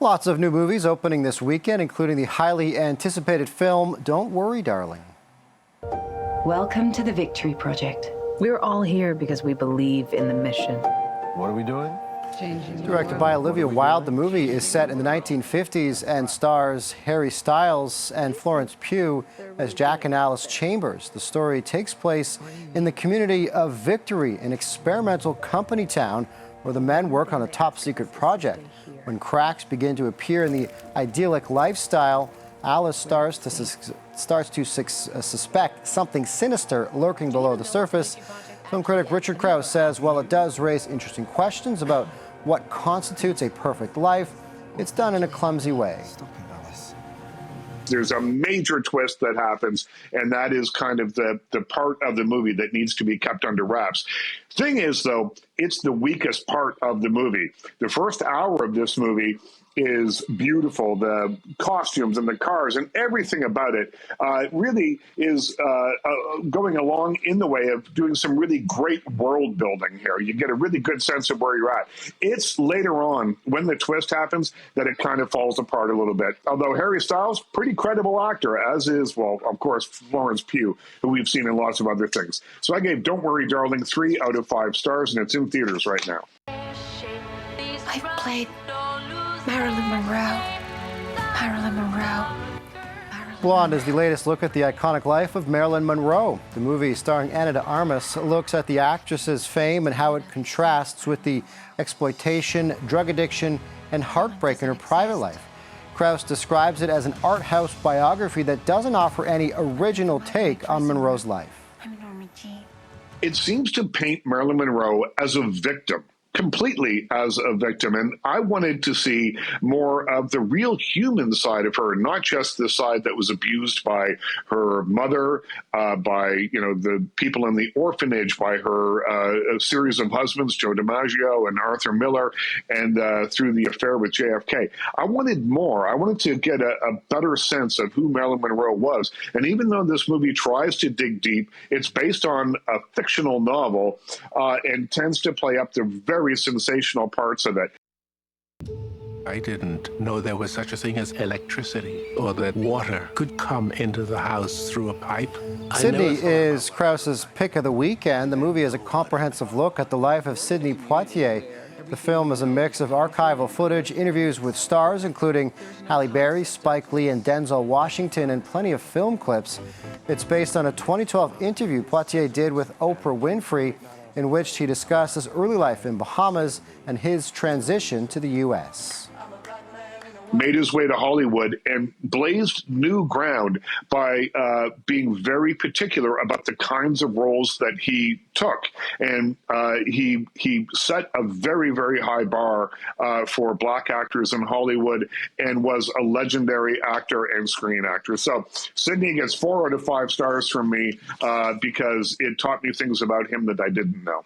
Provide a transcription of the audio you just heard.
Lots of new movies opening this weekend, including the highly anticipated film Don't Worry, Darling. Welcome to the Victory Project. We're all here because we believe in the mission. What are we doing? Directed by Olivia Wilde, the movie is set in the 1950s and stars Harry Styles and Florence Pugh as Jack and Alice Chambers. The story takes place in the community of Victory, an experimental company town where the men work on a top-secret project. When cracks begin to appear in the idyllic lifestyle, Alice starts to suspect something sinister lurking below the surface. Film critic Richard Crouse says while it does raise interesting questions about what constitutes a perfect life, it's done in a clumsy way. There's a major twist that happens, and that is kind of the part of the movie that needs to be kept under wraps. Thing is, though, it's the weakest part of the movie. The first hour of this movie is beautiful. The costumes and the cars and everything about it really is going along in the way of doing some really great world building here. You get a really good sense of where you're at. It's later on, when the twist happens, that it kind of falls apart a little bit. Although Harry Styles, pretty credible actor, as is, well, of course, Florence Pugh, who we've seen in lots of other things. So I gave Don't Worry, Darling 3 out of 5 stars, and it's in theaters right now. I played Marilyn Monroe. Marilyn Monroe. Blonde is the latest look at the iconic life of Marilyn Monroe. The movie, starring Ana de Armas, looks at the actress's fame and how it contrasts with the exploitation, drug addiction, and heartbreak in her private life. Crouse describes it as an art house biography that doesn't offer any original take on Monroe's life. It seems to paint Marilyn Monroe as a victim. Completely as a victim. And I wanted to see more of the real human side of her, not just the side that was abused by her mother, by, the people in the orphanage, by her a series of husbands, Joe DiMaggio and Arthur Miller, and through the affair with JFK. I wanted more. I wanted to get a better sense of who Marilyn Monroe was. And even though this movie tries to dig deep, it's based on a fictional novel and tends to play up the very sensational parts of it. I didn't know there was such a thing as electricity or that water could come into the house through a pipe. Sidney is Crouse's pick of the weekend. The movie is a comprehensive look at the life of Sidney Poitier. The film is a mix of archival footage, interviews with stars, including Halle Berry, Spike Lee, and Denzel Washington, and plenty of film clips. It's based on a 2012 interview Poitier did with Oprah Winfrey, in which he discussed his early life in Bahamas and his transition to the U.S. Made his way to Hollywood and blazed new ground by being very particular about the kinds of roles that he took. And he set a very, very high bar for black actors in Hollywood and was a legendary actor and screen actor. So Sidney gets 4 out of 5 stars from me because it taught me things about him that I didn't know.